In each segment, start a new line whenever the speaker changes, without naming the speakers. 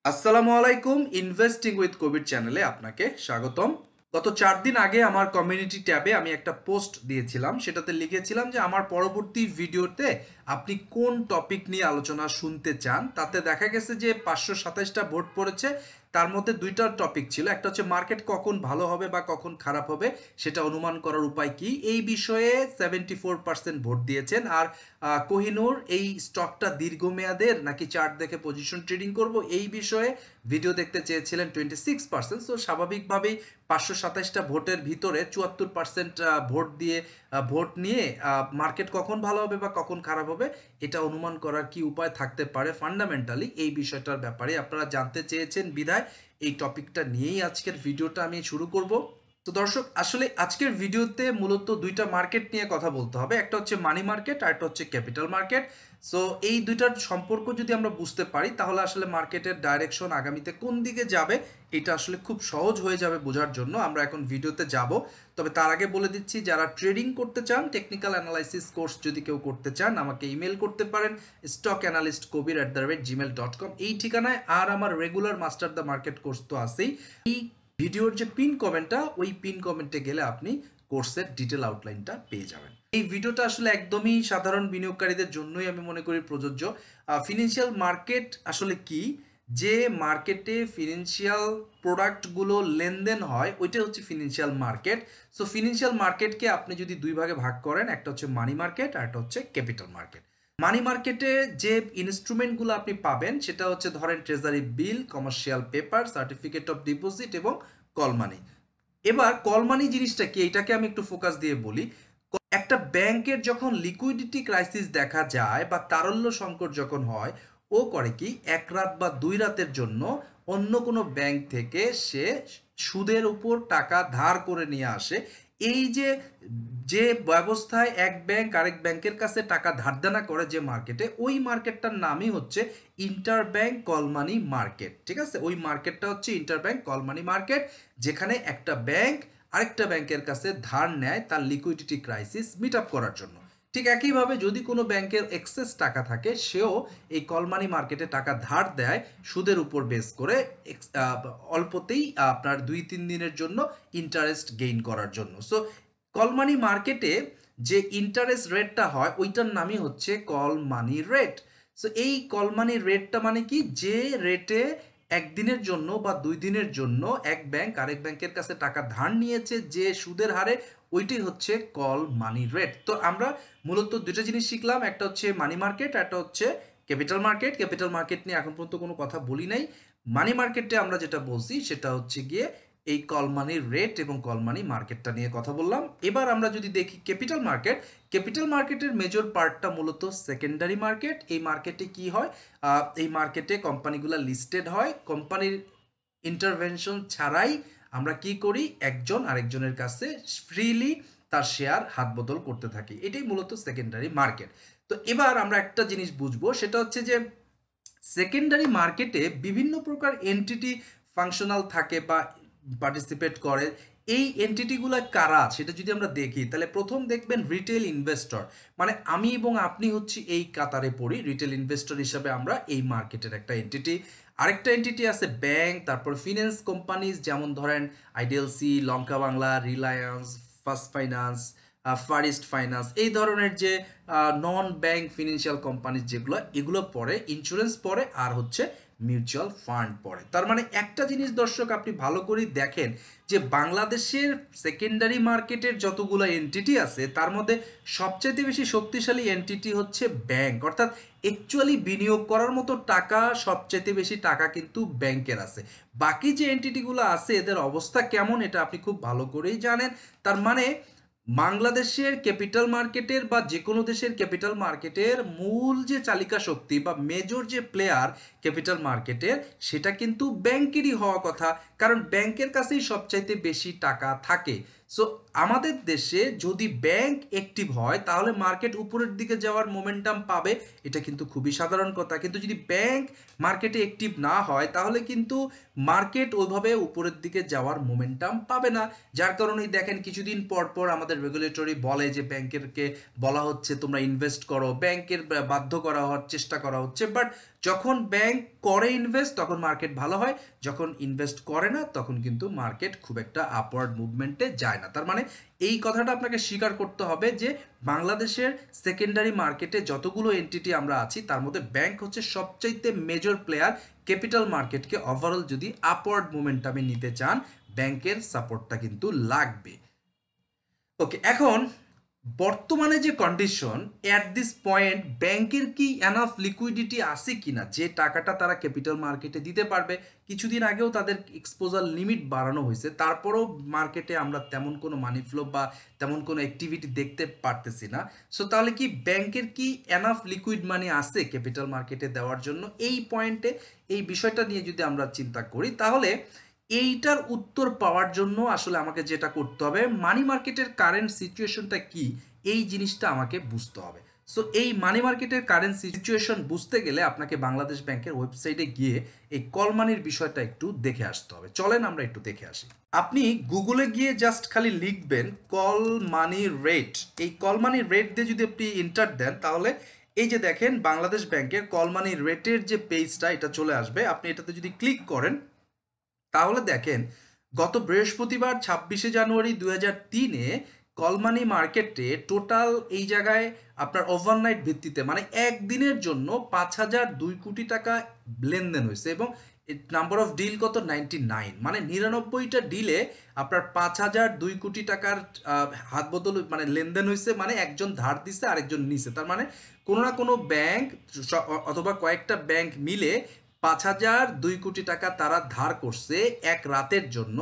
আসসালামু আলাইকুম investing with কবির চ্যানেলে আপনাকে স্বাগতম। গত 4 দিন আগে আমার কমিউনিটি ট্যাবে আমি একটা পোস্ট দিয়েছিলাম, সেটাতে লিখেছিলাম যে আমার পরবর্তী ভিডিওতে আপনি কোন টপিক নিয়ে আলোচনা শুনতে চান। তাতে দেখা গেছে যে 527টা ভোট পড়েছে, তার মধ্যে দুইটা টপিক ছিল। একটা হচ্ছে মার্কেট কখন ভালো হবে বা কখন খারাপ হবে সেটা অনুমান করার উপায় কি, এই বিষয়ে 74% ভোট দিয়েছেন। আর কোহিনূর এই স্টকটা দীর্ঘমেয়াদের নাকি চার্ট দেখে পজিশন ট্রেডিং করব এই বিষয়ে ভিডিও দেখতে চেয়েছিলেন 26%। সো স্বাভাবিকভাবেই 527টা ভোটের ভিতরে 74% ভোট নিয়ে মার্কেট কখন ভালো হবে বা কখন খারাপ হবে এটা অনুমান করার কি উপায় থাকতে পারে ফান্ডামেন্টালি এই বিষয়টার ব্যাপারে আপনারা জানতে চেয়েছেন বিধায় এই টপিকটা নিয়েই আজকের ভিডিওটা আমি শুরু করব। তো দর্শক, আসলে আজকের ভিডিওতে মূলত দুইটা মার্কেট নিয়ে কথা বলতে হবে, একটা হচ্ছে মানি মার্কেট আর একটা হচ্ছে ক্যাপিটাল মার্কেট। সো এই দুইটার সম্পর্ক যদি আমরা বুঝতে পারি তাহলে আসলে মার্কেটের ডাইরেকশন আগামীতে কোন দিকে যাবে এটা আসলে খুব সহজ হয়ে যাবে বোঝার জন্য। আমরা এখন ভিডিওতে যাব, তবে তার আগে বলে দিচ্ছি যারা ট্রেডিং করতে চান, টেকনিক্যাল অ্যানালাইসিস কোর্স যদি কেউ করতে চান আমাকে ইমেল করতে পারেন stockanalystkabir@gmail.com এই ঠিকানায়। আর আমার regular master the market course তো আছেই। এই ভিডিওর যে পিন কমেন্টটা, ওই পিন কমেন্টে গেলে আপনি কোর্সের ডিটেল আউটলাইনটা পেয়ে যাবেন। এই ভিডিওটা আসলে একদমই সাধারণ বিনিয়োগকারীদের জন্যই আমি মনে করি প্রযোজ্য। ফিনান্সিয়াল মার্কেট আসলে কি, যে মার্কেটে ফিনান্সিয়াল প্রোডাক্টগুলো লেনদেন হয় ওইটা হচ্ছে ফিনান্সিয়াল মার্কেট। সো ফিনান্সিয়াল মার্কেটকে আপনি যদি দুই ভাগে ভাগ করেন, একটা হচ্ছে মানি মার্কেট আর একটা হচ্ছে ক্যাপিটাল মার্কেট। মানি মার্কেটে যে ইনস্ট্রুমেন্টগুলো আপনি পাবেন সেটা হচ্ছে ধরেন treasury bill, commercial paper, certificate of deposit এবং কল মানি। এবার কল মানি জিনিসটা কি এটাকে আমি একটু ফোকাস দিয়ে বলি। একটা ব্যাংকের যখন লিকুইডিটি ক্রাইসিস দেখা যায় বা তারল্য সংকট যখন হয়, ও করে কি এক রাত বা 2 রাতের জন্য অন্য কোনো ব্যাংক থেকে সে সুদের উপর টাকা ধার করে নিয়ে আসে। এই যে যে ব্যবস্থায় এক ব্যাংক আরেক ব্যাংকের কাছে টাকা ধার দেনা করে যে মার্কেটে, ওই মার্কেটটার নামই হচ্ছে inter bank call money market. ঠিক আছে, ওই মার্কেটটা হচ্ছে inter bank call money market, যেখানে একটা ব্যাংক আরেকটা ব্যাংকের কাছে ধার নেয় তার লিকুইডিটি ক্রাইসিস মিট আপ করার জন্য। ঠিক একইভাবে যদি কোনো ব্যাংকের এক্সেস টাকা থাকে সেও এই কল মানি মার্কেটে টাকা ধার দেয় সুদের উপর বেস করে, অল্পতেই আপনার 2-3 দিনের জন্য ইন্টারেস্ট গেইন করার জন্য। সো কল মানি মার্কেটে যে ইন্টারেস্ট রেটটা হয় ওইটার নামই হচ্ছে কল মানি রেট। সো এই কল মানি রেটটা মানে কি, যে রেটে একদিনের জন্য বা 2 দিনের জন্য এক ব্যাংক আরেক ব্যাংকের কাছে টাকা ধার নিয়েছে যে সুদের হারে, ওইটাই হচ্ছে কল মানি রেট। তো আমরা মূলত দুটো জিনিস শিখলাম, একটা হচ্ছে মানি মার্কেট, একটা হচ্ছে ক্যাপিটাল মার্কেট। ক্যাপিটাল মার্কেট নিয়ে এখন পর্যন্ত কোনো কথা বলি নাই। মানি মার্কেটে আমরা যেটা বলছি সেটা হচ্ছে গিয়ে এই কল মানি রেট এবং কল মানি মার্কেটটা নিয়ে কথা বললাম। এবার আমরা যদি দেখি ক্যাপিটাল মার্কেট, ক্যাপিটাল মার্কেটের মেজর পার্টটা মূলত সেকেন্ডারি মার্কেট। এই মার্কেটে কি হয়, এই মার্কেটে কোম্পানিগুলো লিস্টেড হয়, কোম্পানির ইন্টারভেনশন ছাড়াই আমরা কি করি, একজন আরেকজনের কাছে ফ্রিলি তার শেয়ার হাত বদল করতে থাকি, এটাই মূলত সেকেন্ডারি মার্কেট। তো এবার আমরা একটা জিনিস বুঝবো, সেটা হচ্ছে যে সেকেন্ডারি মার্কেটে বিভিন্ন প্রকার এন্টিটি ফাংশনাল থাকে বা পার্টিসিপেট করে। এই এন্টিটিগুলো কারা সেটা যদি আমরা দেখি তাহলে প্রথম দেখবেন রিটেল ইনভেস্টর, মানে আমি এবং আপনি হচ্ছি এই কাতারে পড়ি। রিটেল ইনভেস্টর হিসাবে আমরা এই মার্কেটের একটা এন্টিটি। আরেকটা এন্টিটি আছে ব্যাংক, তারপর ফিন্যান্স কোম্পানিজ যেমন ধরেন IDLC, Lanka Bangla, Reliance, first finance, first finance, এই ধরনের যে নন ব্যাংক ফিনান্সিয়াল কোম্পানিজ যেগুলো, এগুলো পড়ে। ইন্স্যুরেন্স পড়ে, আর হচ্ছে মিউচুয়াল ফান্ড পড়ে। তার মানে একটা জিনিস দর্শক আপনি ভালো করে দেখেন যে বাংলাদেশের সেকেন্ডারি মার্কেটের যতগুলো এন্টিটি আছে তার মধ্যে সবচেয়ে বেশি শক্তিশালী এন্টিটি হচ্ছে ব্যাংক। অর্থাৎ অ্যাকচুয়ালি বিনিয়োগ করার মতো টাকা, সবচেয়ে বেশি টাকা কিন্তু ব্যাংকের আছে। বাকি যে এন্টিটিগুলো আছে এদের অবস্থা কেমন এটা আপনি খুব ভালো করেই জানেন। তার মানে বাংলাদেশের ক্যাপিটাল মার্কেটের বা যে কোনো দেশের ক্যাপিটাল মার্কেটের মূল যে চালিকা শক্তি বা মেজর যে প্লেয়ার ক্যাপিটাল মার্কেটের, সেটা কিন্তু ব্যাংকেরই হওয়া কথা, কারণ ব্যাংকের কাছেই সবচাইতে বেশি টাকা থাকে। সো আমাদের দেশে যদি ব্যাংক অ্যাক্টিভ হয় তাহলে মার্কেট উপরের দিকে যাওয়ার মোমেন্টাম পাবে, এটা কিন্তু খুবই সাধারণ কথা। কিন্তু যদি ব্যাংক মার্কেটে অ্যাক্টিভ না হয় তাহলে কিন্তু মার্কেট ওইভাবে উপরের দিকে যাওয়ার মোমেন্টাম পাবে না। যার কারণেই দেখেন কিছুদিন পর পর আমাদের রেগুলেটরি বলে যে ব্যাংকেরকে বলা হচ্ছে তোমরা ইনভেস্ট করো, ব্যাংকের বাধ্য করা হওয়ার চেষ্টা করা হচ্ছে। বাট যখন ব্যাংক করে ইনভেস্ট তখন মার্কেট ভালো হয়, যখন ইনভেস্ট করে না তখন কিন্তু মার্কেট খুব একটা আপওয়ার্ড মুভমেন্টে যায় না। তার মানে এই কথাটা আপনাকে স্বীকার করতে হবে যে বাংলাদেশের সেকেন্ডারি মার্কেটে যতগুলো এন্টিটি আমরা আছি তার মধ্যে ব্যাংক হচ্ছে সবচাইতে মেজর প্লেয়ার। ক্যাপিটাল মার্কেটকে ওভারঅল যদি আপওয়ার্ড মোমেন্টামে নিতে চান ব্যাংকের সাপোর্টটা কিন্তু লাগবে। ওকে, এখন বর্তমানে যে কন্ডিশন অ্যাট দিস পয়েন্ট ব্যাংকের কি এনাফ লিকুইডিটি আছে কিনা যে টাকাটা তারা ক্যাপিটাল মার্কেটে দিতে পারবে। কিছুদিন আগেও তাদের এক্সপোজার লিমিট বাড়ানো হয়েছে, তারপরেও মার্কেটে আমরা তেমন কোনো মানি ফ্লো বা তেমন কোনো অ্যাক্টিভিটি দেখতে পারতেছি না। সো তাহলে কি ব্যাংকের কি এনাফ লিকুইড মানি আছে ক্যাপিটাল মার্কেটে দেওয়ার জন্য? এই পয়েন্টে এই বিষয়টা নিয়ে যদি আমরা চিন্তা করি তাহলে এইটার উত্তর পাওয়ার জন্য আসলে আমাকে যেটা করতে হবে, মানি মার্কেটের কারেন্ট সিচুয়েশনটা কি এই জিনিসটা আমাকে বুঝতে হবে। সো এই মানি মার্কেটের কারেন্ট সিচুয়েশন বুঝতে গেলে আপনাকে বাংলাদেশ ব্যাংকের ওয়েবসাইটে গিয়ে এই কল মানির বিষয়টা একটু দেখে আসতে হবে। চলেন আমরা একটু দেখে আসি। আপনি গুগলে গিয়ে জাস্ট খালি লিখবেন কল মানি রেট। এই কল মানি রেট দিয়ে যদি আপনি এন্টার দেন তাহলে এই যে দেখেন বাংলাদেশ ব্যাংকের কল মানি রেটের যে পেজটা এটা চলে আসবে। আপনি এটাতে যদি ক্লিক করেন তাহলে দেখেন গত বৃহস্পতিবার 26শে জানুয়ারি 2003-এ কল মানি মার্কেটে টোটাল এই জায়গায় আপনার ওভারনাইট ভিত্তিতে মানে একদিনের জন্য 5,002 কোটি টাকা লেনদেন হয়েছে এবং নাম্বার অফ ডিল কত 99, মানে 99টা ডিলে আপনার 5,002 কোটি টাকার হাত বদল মানে লেনদেন হয়েছে। মানে একজন ধার দিছে আরেকজন নিছে, তার মানে কোনো না কোনো ব্যাংক অথবা কয়েকটা ব্যাংক মিলে 5,002 কোটি টাকা তারা ধার করছে এক রাতের জন্য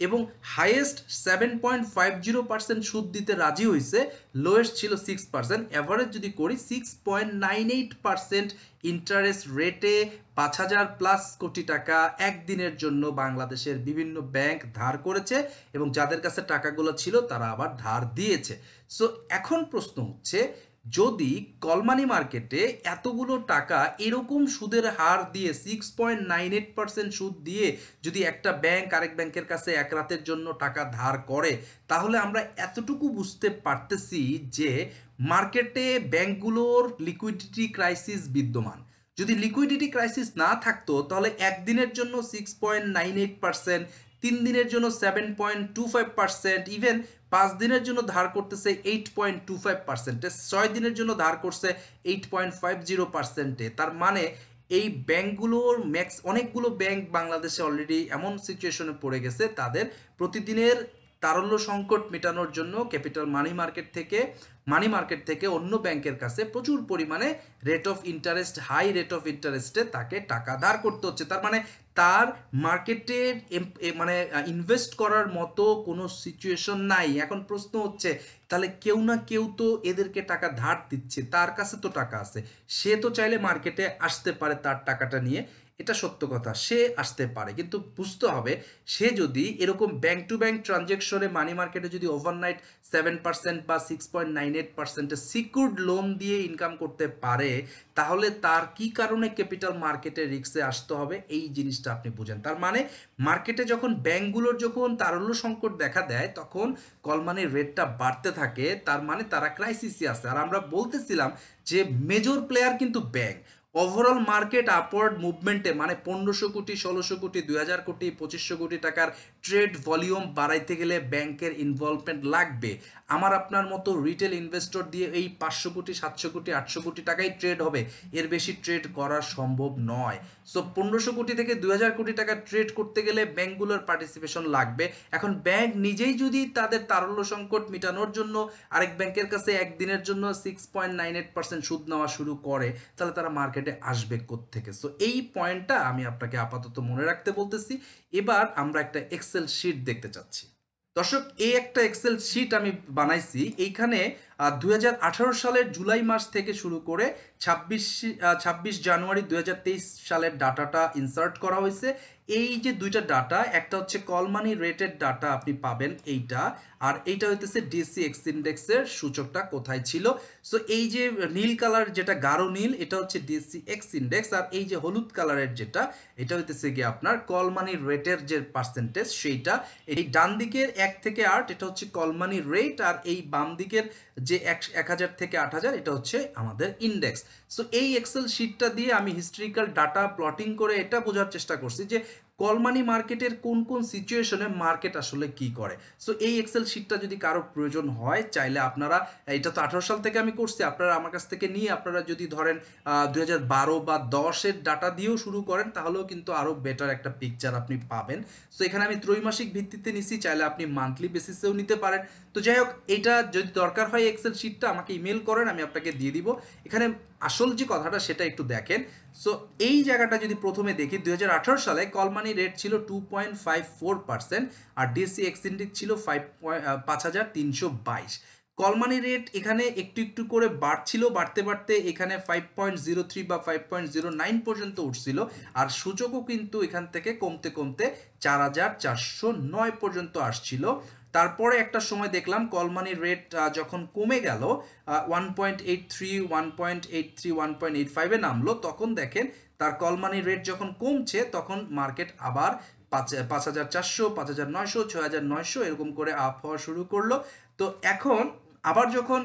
এবং হাইয়েস্ট 7.50% সুদ দিতে রাজি হয়েছে, লোয়েস্ট ছিল 6%, অ্যাভারেজ যদি করি 6.98% ইন্টারেস্ট রেটে 5,000+ কোটি টাকা একদিনের জন্য বাংলাদেশের বিভিন্ন ব্যাংক ধার করেছে এবং যাদের কাছে টাকাগুলো ছিল তারা আবার ধার দিয়েছে। সো এখন প্রশ্ন হচ্ছে, যদি কল মানি মার্কেটে এতগুলো টাকা এরকম সুদের হার দিয়ে 6.98% সুদ দিয়ে যদি একটা ব্যাংক আরেক ব্যাংকের কাছে এক রাতের জন্য টাকা ধার করে তাহলে আমরা এতটুকু বুঝতে পারতেছি যে মার্কেটে ব্যাংকগুলোর লিকুইডিটি ক্রাইসিস বিদ্যমান। যদি লিকুইডিটি ক্রাইসিস না থাকতো তাহলে একদিনের জন্য 6.98%, 3 দিনের জন্য 7.25%, ইভেন 5 দিনের জন্য ধার করতেছে 8.25%, 6 দিনের জন্য ধার করছে 8.50%। তার মানে এই ব্যাংকগুলোর অনেকগুলো ব্যাংক বাংলাদেশে অলরেডি এমন সিচুয়েশনে পড়ে গেছে তাদের প্রতিদিনের তারল্য সংকট মেটানোর জন্য ক্যাপিটাল মানি মার্কেট থেকে অন্য ব্যাংকের কাছে প্রচুর পরিমাণে হাই রেট অফ ইন্টারেস্টে তাকে টাকা ধার করতে হচ্ছে। তার মানে তার মার্কেটে মানে ইনভেস্ট করার মতো কোনো সিচুয়েশন নাই। এখন প্রশ্ন হচ্ছে তাহলে কেউ না কেউ তো এদেরকে টাকা ধার দিচ্ছে, তার কাছে তো টাকা আছে, সে তো চাইলে মার্কেটে আসতে পারে তার টাকাটা নিয়ে। এটা সত্য কথা, সে আসতে পারে, কিন্তু বুঝতে হবে সে যদি এরকম ব্যাংক টু ব্যাংক ট্রানজ্যাকশনে মানি মার্কেটে যদি ওভারনাইট 7% বা 6.98% সিকিউরড লোন দিয়ে ইনকাম করতে পারে তাহলে তার কি কারণে ক্যাপিটাল মার্কেটে রিস্কে আসতে হবে এই জিনিসটা আপনি বুঝেন। তার মানে মার্কেটে যখন ব্যাংকগুলোর যখন তারল্য সংকট দেখা দেয় তখন কল মানির রেটটা বাড়তে থাকে, তার মানে তারা ক্রাইসিসে আছে। আর আমরা বলতেছিলাম যে মেজর প্লেয়ার কিন্তু ব্যাংক। ওভারঅল মার্কেট আপওয়ার্ড মুভমেন্টে মানে 1,500 কোটি, 1,600 কোটি, 2,000 কোটি, 2,500 কোটি টাকার ট্রেড ভলিউম বাড়াইতে গেলে ব্যাংকের ইনভলভমেন্ট লাগবে। আমার আপনার মতো রিটেল ইনভেস্টর দিয়ে এই 500 কোটি, 700 কোটি, 800 কোটি টাকাই ট্রেড হবে, এর বেশি ট্রেড করা সম্ভব নয়। সো 1,500 কোটি থেকে 2,000 কোটি টাকা ট্রেড করতে গেলে ব্যাংকগুলোর পার্টিসিপেশন লাগবে। এখন ব্যাংক নিজেই যদি তাদের তারল্য সংকট মেটানোর জন্য আরেক ব্যাংকের কাছে একদিনের জন্য 6.98% সুদ নেওয়া শুরু করে তাহলে তারা মার্কেটে আসবে কোত্থেকে? সো এই পয়েন্টটা আমি আপনাকে আপাতত মনে রাখতে বলতেছি। এবার আমরা একটা এক্সেল শিট দেখতে চাচ্ছি। দর্শক, এই একটা এক্সেল শিট আমি বানাইছি। এইখানে 2018 সালের জুলাই মাস থেকে শুরু করে 26 জানুয়ারি 2023 সালের ডাটাটা ইনসার্ট করা হয়েছে। এই যে দুইটা ডাটা, একটা হচ্ছে কল মানি রেটেড ডাটা আপনি পাবেন এইটা, আর এইটা হইতেছে DSEX ইন্ডেক্সের সূচকটা কোথায় ছিল। সো এই যে নীল কালার যেটা গাঢ় নীল এটা হচ্ছে DSEX ইন্ডেক্স, আর এই যে হলুদ কালারের যেটা এটা হইতেছে গিয়ে আপনার কল মানি রেটের যে পার্সেন্টেজ সেইটা। এই ডান দিকের 1 থেকে 8 এটা হচ্ছে কল মানি রেট, আর এই বাম দিকের যে 1000 থেকে 8000 এটা হচ্ছে আমাদের ইন্ডেক্স। সো এই এক্সেল শিটটা দিয়ে আমি হিস্ট্রিক্যাল ডাটা প্লটিং করে এটা বোঝার চেষ্টা করছি যে কল মানি মার্কেটের কোন কোন সিচুয়েশনে মার্কেট আসলে কি করে। সো এই এক্সেল শিটটা যদি কারো প্রয়োজন হয় চাইলে আপনারা, এটা তো 18 সাল থেকে আমি করছি, আপনারা আমার কাছ থেকে নিয়ে আপনারা যদি ধরেন 2012 বা 10-এর ডাটা দিয়েও শুরু করেন তাহলেও কিন্তু আরও বেটার একটা পিকচার আপনি পাবেন। সো এখানে আমি ত্রৈমাসিক ভিত্তিতে নিছি, চাইলে আপনি মান্থলি বেসিসেও নিতে পারেন। তো যাই হোক, এটা যদি দরকার হয় এক্সেল শিটটা আমাকে ইমেল করেন, আমি আপনাকে দিয়ে দিব। এখানে আসল যে কথাটা সেটা একটু দেখেন। সো এই জায়গাটা যদি প্রথমে দেখি 2018 সালে কল মানি রেট ছিল 2.54% আর DSEX ইন্ডেক্স ছিল 5322। কল মানি রেট এখানে একটু একটু করে বাড়ছিল, বাড়তে বাড়তে এখানে 5.03 বা 5.09 পর্যন্ত উঠছিল, আর সূচকও কিন্তু এখান থেকে কমতে কমতে 4409 পর্যন্ত আসছিল। তারপরে একটা সময় দেখলাম কল মানি রেট যখন কমে গেল 1.83, 1.83, 1.85-এ নামলো, তখন দেখেন তার কল মানি রেট যখন কমছে তখন মার্কেট আবার 5400, 5900, 6900 এরকম করে আপ হওয়া শুরু করলো। তো এখন আবার যখন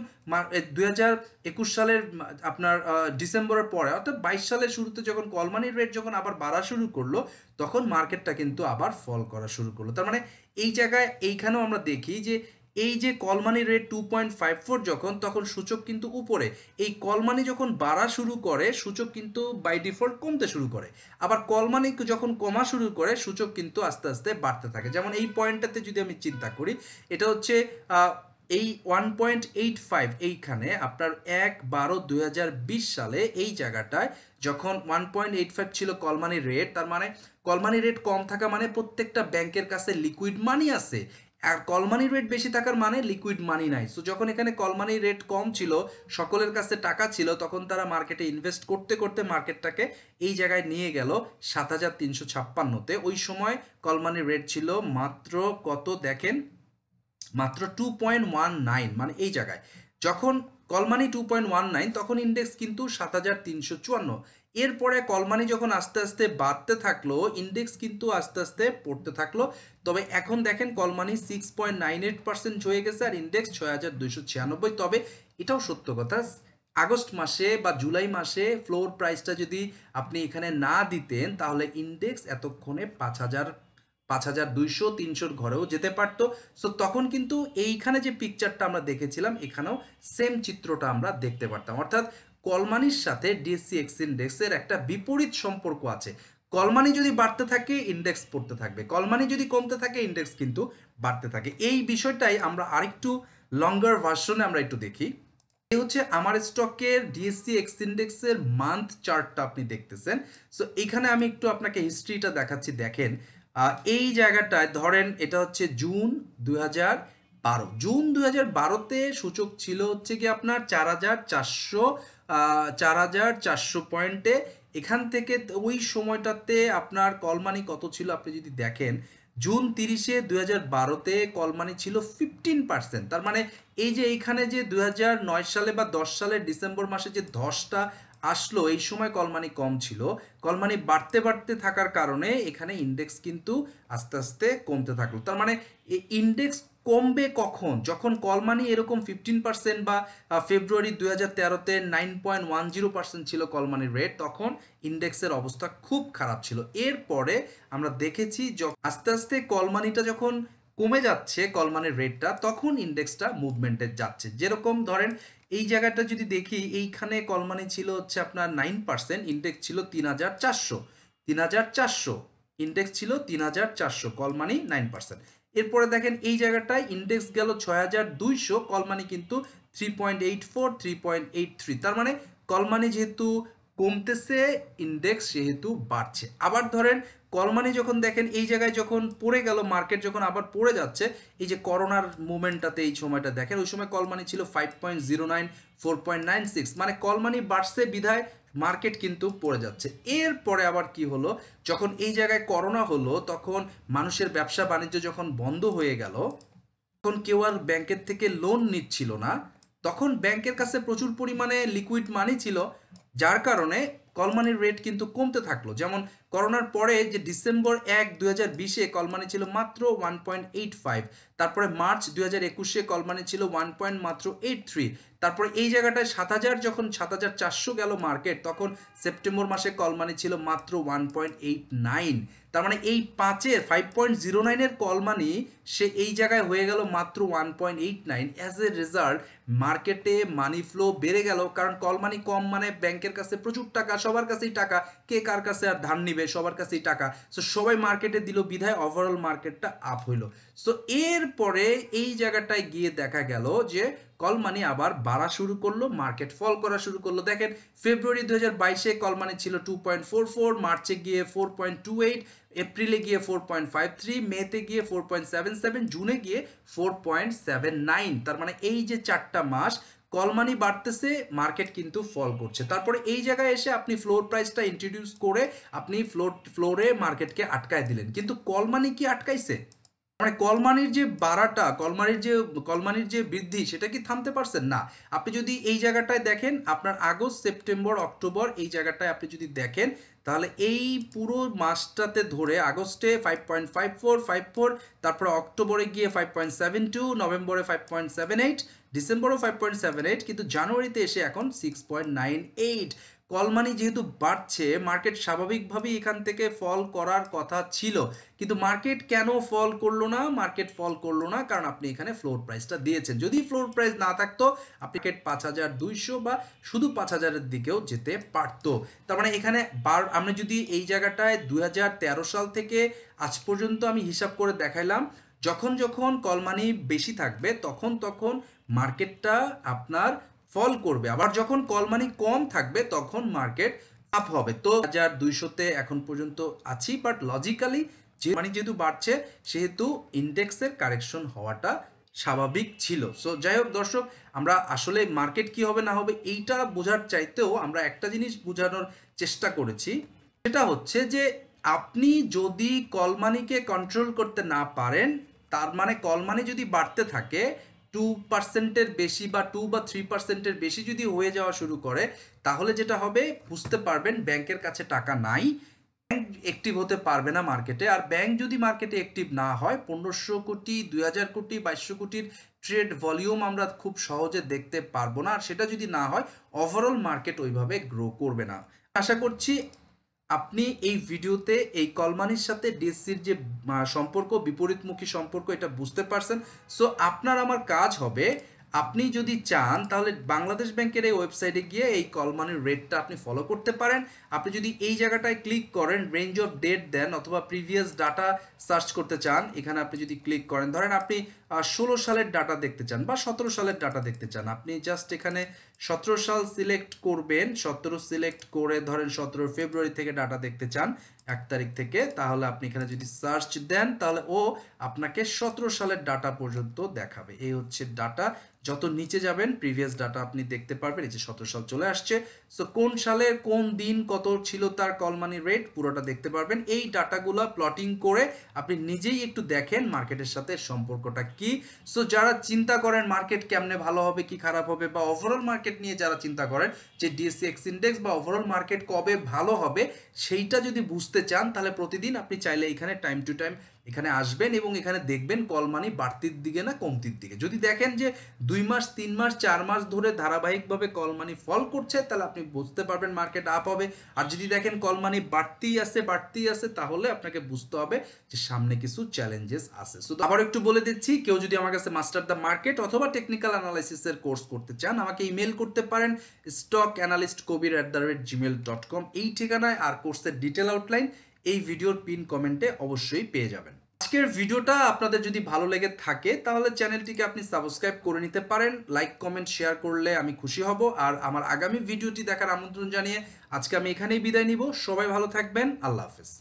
2021 সালের আপনার ডিসেম্বরের পরে অর্থাৎ 22 সালের শুরুতে যখন কল মানির রেট যখন আবার বাড়া শুরু করলো তখন মার্কেটটা কিন্তু আবার ফল করা শুরু করলো। তার মানে এই জায়গায় এইখানেও আমরা দেখি যে এই যে কল মানি রেট 2.54 যখন, তখন সূচক কিন্তু উপরে, এই কল মানি যখন বাড়া শুরু করে সূচক কিন্তু বাই ডিফল্ট কমতে শুরু করে, আবার কল মানি যখন কমা শুরু করে সূচক কিন্তু আস্তে আস্তে বাড়তে থাকে। যেমন এই পয়েন্টটাতে যদি আমি চিন্তা করি, এটা হচ্ছে এই 1.85, এইখানে আপনার 1/12/2020 সালে এই জায়গাটায় যখন 1.85 ছিল কল মানি রেট, তার মানে কল মানি রেট কম থাকা মানে প্রত্যেকটা ব্যাংকের কাছে লিকুইড মানি আছে, আর কল মানি রেট বেশি থাকার মানে লিকুইড মানি নাই। সো যখন এখানে কল মানি রেট কম ছিল, সকলের কাছে টাকা ছিল, তখন তারা মার্কেটে ইনভেস্ট করতে করতে মার্কেটটাকে এই জায়গায় নিয়ে গেল 7356-তে। ওই সময় কল মানি রেট ছিল মাত্র কত দেখেন, মাত্র 2.19, মানে এই জায়গায় যখন কলমানি 2.19 তখন ইন্ডেক্স কিন্তু 7354। এরপরে কলমানি যখন আস্তে আস্তে বাড়তে থাকলো ইন্ডেক্স কিন্তু আস্তে আস্তে পড়তে থাকলো। তবে এখন দেখেন কলমানি 6.98% হয়ে গেছে আর ইন্ডেক্স 6296। তবে এটাও সত্য কথা, আগস্ট মাসে বা জুলাই মাসে ফ্লোর প্রাইসটা যদি আপনি এখানে না দিতেন তাহলে ইন্ডেক্স এতক্ষণে 5200, 300-র ঘরেও যেতে পারতো। সো তখন কিন্তু এইখানে যে পিকচারটা আমরা দেখেছিলাম এখানেও সেম চিত্রটা আমরা দেখতে পারতাম। অর্থাৎ কলমানির সাথে DSEX ইন্ডেক্সের একটা বিপরীত সম্পর্ক আছে। কলমানি যদি বাড়তে থাকে ইন্ডেক্স পড়তে থাকবে, কলমানি যদি কমতে থাকে ইন্ডেক্স কিন্তু বাড়তে থাকে। এই বিষয়টাই আমরা আরেকটু লঙ্গার ভার্সনে আমরা একটু দেখি। এই হচ্ছে আমার স্টকের DSEX ইন্ডেক্সের মান্থ চার্টটা আপনি দেখতেছেন। সো এখানে আমি একটু আপনাকে হিস্ট্রিটা দেখাচ্ছি। দেখেন এই জায়গাটায় ধরেন এটা হচ্ছে জুন 2012, জুন 2012-তে সূচক ছিল হচ্ছে কি আপনার 4400 পয়েন্টে। এখান থেকে ওই সময়টাতে আপনার কলমানি কত ছিল আপনি যদি দেখেন, জুন 30-এ 2012-তে কলমানি ছিল 15%। তার মানে এই যে এইখানে যে 2009 সালে বা 10 সালের ডিসেম্বর মাসে যে ধসটা আসলো এই সময় কলমানি কম ছিল, কলমানি বাড়তে বাড়তে থাকার কারণে এখানে ইন্ডেক্স কিন্তু আস্তে আস্তে কমতে থাকলো। তার মানে ইন্ডেক্স কমবে কখন, যখন কলমানি এরকম 15% বা ফেব্রুয়ারি 2013-তে 9.10% ছিল কলমানির রেট, তখন ইন্ডেক্সের অবস্থা খুব খারাপ ছিল। এরপরে আমরা দেখেছি আস্তে আস্তে কলমানিটা যখন কমে যাচ্ছে কলমানির রেটটা, তখন ইন্ডেক্সটা মুভমেন্টে যাচ্ছে। যেরকম ধরেন এই জায়গাটা যদি দেখি, এইখানে কলমানি ছিল হচ্ছে আপনার 9%, ইন্ডেক্স ছিল 3400, ইন্ডেক্স ছিল 3400, কলমানি 9%। এরপরে দেখেন এই জায়গাটায় ইন্ডেক্স গেল 6200, কলমানি কিন্তু 3.84, 3.83। তার মানে কলমানি যেহেতু কমতেছে ইন্ডেক্স সেহেতু বাড়ছে। আবার ধরেন কলমানি যখন দেখেন এই জায়গায় যখন পড়ে গেল, মার্কেট যখন আবার পড়ে যাচ্ছে, এই যে করোনার মুভমেন্টটাতে এই সময়টা দেখেন, ওই সময় কলমানি ছিল 5.09, 4.96, মানে কলমানি বাড়ছে বিধায় মার্কেট কিন্তু পড়ে যাচ্ছে। এরপরে আবার কি হলো, যখন এই জায়গায় করোনা হলো তখন মানুষের ব্যবসা বাণিজ্য যখন বন্ধ হয়ে গেল, তখন কেউ আর ব্যাংকের থেকে লোন নিচ্ছিল না, তখন ব্যাংকের কাছে প্রচুর পরিমাণে লিকুইড মানি ছিল, যার কারণে কলমানির রেট কিন্তু কমতে থাকলো। যেমন করোনার পরে যে ডিসেম্বর 1, 2020-এ কল মানি ছিল মাত্র 1.85, তারপরে মার্চ 2021-এ কল মানি ছিল 1.83, তারপরে এই জায়গাটায় 7,000 যখন 7,400 গেল মার্কেট, তখন সেপ্টেম্বর মাসে কল মানি ছিল মাত্র 1.89। তার মানে এই 5.09-এর কল মানি সে এই জায়গায় হয়ে গেল মাত্র 1.89। অ্যাজ এ রেজাল্ট মার্কেটে মানি ফ্লো বেড়ে গেল, কারণ কল মানি কম মানে ব্যাংকের কাছে প্রচুর টাকা, সবার কাছেই টাকা, কে কার কাছে আর ধার নিবে, সবার কাছেই টাকা। সো সবাই মার্কেটে দিল, বিধায় ওভারঅল মার্কেটটা আপ হইলো। সো এরপরে এই জায়গাটায় গিয়ে দেখা গেল যে কল মানি আবার বাড়া শুরু করলো, মার্কেট ফল করা শুরু করলো। দেখেন ফেব্রুয়ারি 2022-এ কল মানি ছিল 2.44, মার্চে গিয়ে 4.28, এপ্রিলে গিয়ে 4.53, মেতে গিয়ে 4.77, জুনে গিয়ে 4.79। তার মানে এই যে 4টা মাস কল মানি বাড়তেছে, মার্কেট কিন্তু ফল করছে। তারপরে এই জায়গায় এসে আপনি ফ্লোর প্রাইসটা ইন্ট্রোডিউস করে আপনি ফ্লোরে মার্কেটকে আটকায় দিলেন, কিন্তু কল মানি কি আটকাইছে? মানে কলমানির যে বাড়াটা, কলমানির যে বৃদ্ধি, সেটা কি থামতে পারছেন? না। আপনি যদি এই জায়গাটায় দেখেন, আপনার আগস্ট, সেপ্টেম্বর, অক্টোবর এই জায়গাটায় আপনি যদি দেখেন, তাহলে এই পুরো মাসটাতে ধরে আগস্টে 5.54, তারপরে অক্টোবরে গিয়ে 5.72, নভেম্বরে 5.78, ডিসেম্বরও 5.78, কিন্তু জানুয়ারিতে এসে এখন 6.98। কল মানি যেহেতু বাড়ছে, মার্কেট স্বাভাবিকভাবেই এখান থেকে ফল করার কথা ছিল, কিন্তু মার্কেট কেন ফল করলো না? মার্কেট ফল করলো না কারণ আপনি এখানে ফ্লোর প্রাইসটা দিয়েছেন। যদি ফ্লোর প্রাইস না থাকতো, আপনি 5,200 বা শুধু 5,000-এর দিকেও যেতে পারতো। তার মানে এখানে আমরা যদি এই জায়গাটায় 2013 সাল থেকে আজ পর্যন্ত আমি হিসাব করে দেখাইলাম, যখন যখন কল মানি বেশি থাকবে তখন তখন মার্কেটটা আপনার ফল করবে, আবার যখন কল মানি কম থাকবে তখন মার্কেট আপ হবে। তো 1,200-তে এখন পর্যন্ত আছি, বাট লজিক্যালি যে মানি যেহেতু বাড়ছে, সেহেতু ইন্ডেক্সের কারেকশন হওয়াটা স্বাভাবিক ছিল। সো যাই হোক দর্শক, আমরা আসলে মার্কেট কি হবে না হবে এইটা বোঝার চাইতেও আমরা একটা জিনিস বোঝানোর চেষ্টা করেছি, সেটা হচ্ছে যে আপনি যদি কল মানিকে কন্ট্রোল করতে না পারেন, তার মানে কল মানি যদি বাড়তে থাকে 2%-এর বেশি বা 2 বা 3%-এর বেশি যদি হয়ে যাওয়া শুরু করে, তাহলে যেটা হবে বুঝতে পারবেন ব্যাংকের কাছে টাকা নাই, ব্যাংক অ্যাক্টিভ হতে পারবে না মার্কেটে। আর ব্যাংক যদি মার্কেটে অ্যাক্টিভ না হয়, 1,500 কোটি, 2,000 কোটি, 2,200 কোটির ট্রেড ভলিউম আমরা খুব সহজে দেখতে পারবো না। আর সেটা যদি না হয়, ওভারঅল মার্কেট ওইভাবে গ্রো করবে না। আশা করছি আপনি এই ভিডিওতে এই কলমানির সাথে ডিএসসির যে সম্পর্ক, বিপরীতমুখী সম্পর্ক, এটা বুঝতে পারছেন। সো আপনার আমার কাজ হবে, আপনি যদি চান তাহলে বাংলাদেশ ব্যাংকের এই ওয়েবসাইটে গিয়ে এই কলমানির রেটটা আপনি ফলো করতে পারেন। আপনি যদি এই জায়গাটায় ক্লিক করেন, রেঞ্জ অফ ডেট দেন, অথবা প্রিভিয়াস ডাটা সার্চ করতে চান, এখানে আপনি যদি ক্লিক করেন, ধরেন আপনি 16 সালের ডাটা দেখতে চান বা 17 সালের ডাটা দেখতে চান, আপনি জাস্ট এখানে 17 সাল সিলেক্ট করবেন। 17 সিলেক্ট করে ধরেন 17 ফেব্রুয়ারি থেকে ডাটা দেখতে চান, 1 তারিখ থেকে, তাহলে আপনি এখানে যদি সার্চ দেন, তাহলে ও আপনাকে 17 সালের ডাটা পর্যন্ত দেখাবে। এই হচ্ছে ডাটা, যত নিচে যাবেন প্রিভিয়াস ডাটা আপনি দেখতে পারবেন। এই যে 17 সাল চলে আসছে। সো কোন সালে কোন দিন কত ছিল তার কল মানি রেট, পুরোটা দেখতে পারবেন। এই ডাটাগুলো প্লটিং করে আপনি নিজেই একটু দেখেন মার্কেটের সাথে সম্পর্কটা কি। সো যারা চিন্তা করেন মার্কেট কেমনে ভালো হবে কি খারাপ হবে, বা ওভারঅল মার্কেট নিয়ে যারা চিন্তা করেন যে DSEX ইন্ডেক্স বা ওভারঅল মার্কেট কবে ভালো হবে, সেইটা যদি বুঝতে চান, তাহলে প্রতিদিন আপনি চাইলে এখানে টাইম টু টাইম এখানে আসবেন এবং এখানে দেখবেন কল মানি বাড়তির দিকে না কমতির দিকে। যদি দেখেন যে 2 মাস 3 মাস 4 মাস ধরে ধারাবাহিকভাবে কল মানি ফল করছে, তাহলে আপনি বুঝতে পারবেন মার্কেট আপ হবে। আর যদি দেখেন কল মানি বাড়তেই আছে, তাহলে আপনাকে বুঝতে হবে যে সামনে কিছু চ্যালেঞ্জেস আছে। সো আবার একটু বলে দিচ্ছি, কেউ যদি আমার কাছে মাস্টার দ্য মার্কেট অথবা টেকনিক্যাল অ্যানালাইসিসের কোর্স করতে চান, আমাকে ইমেল করতে পারেন stockanalystkabir@gmail.com এই ঠিকানায়। আর কোর্সের ডিটেল আউটলাইন এই ভিডিওর পিন কমেন্টে অবশ্যই পেয়ে যাবেন। আজকের ভিডিওটা আপনাদের যদি ভালো লেগে থাকে, তাহলে চ্যানেলটিকে আপনি সাবস্ক্রাইব করে নিতে পারেন। লাইক কমেন্ট শেয়ার করলে আমি খুশি হব। আর আমার আগামী ভিডিওটি দেখার আমন্ত্রণ জানিয়ে আজকে আমি এখানেই বিদায় নিব। সবাই ভালো থাকবেন। আল্লাহ হাফেজ।